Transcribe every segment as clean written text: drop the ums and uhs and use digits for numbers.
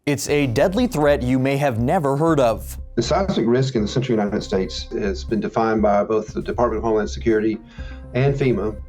It's a deadly threat you may have never heard of. The seismic risk in the Central United States has been defined by both the Department of Homeland Security and FEMA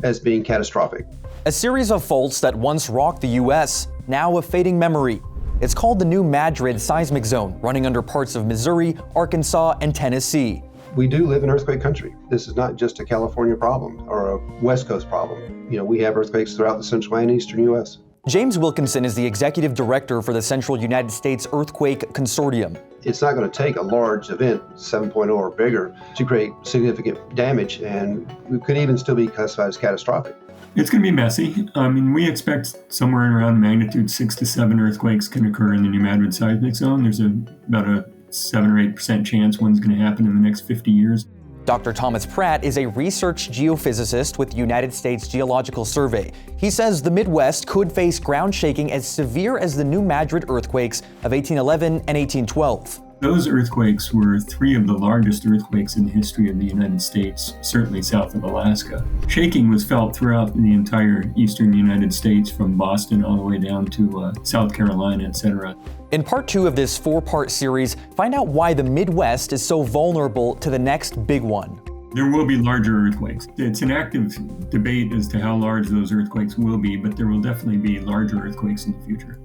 as being catastrophic. A series of faults that once rocked the U.S., now a fading memory. It's called the new Madrid seismic zone, running under parts of Missouri, Arkansas, and Tennessee. We do live in earthquake country. This is not just a California problem or a West Coast problem. We have earthquakes throughout the Central and Eastern U.S. James Wilkinson is the executive director for the Central United States Earthquake Consortium. It's not going to take a large event, 7.0 or bigger, to create significant damage, and it could even still be classified as catastrophic. It's going to be messy. We expect somewhere around magnitude 6 to 7 earthquakes can occur in the New Madrid seismic zone. There's about a 7 or 8% chance one's going to happen in the next 50 years. Dr. Thomas Pratt is a research geophysicist with the United States Geological Survey. He says the Midwest could face ground shaking as severe as the New Madrid earthquakes of 1811 and 1812. Those earthquakes were 3 of the largest earthquakes in the history of the United States, certainly south of Alaska. Shaking was felt throughout the entire eastern United States, from Boston all the way down to South Carolina, etc. In part 2 of this 4-part series, find out why the Midwest is so vulnerable to the next big one. There will be larger earthquakes. It's an active debate as to how large those earthquakes will be, but there will definitely be larger earthquakes in the future.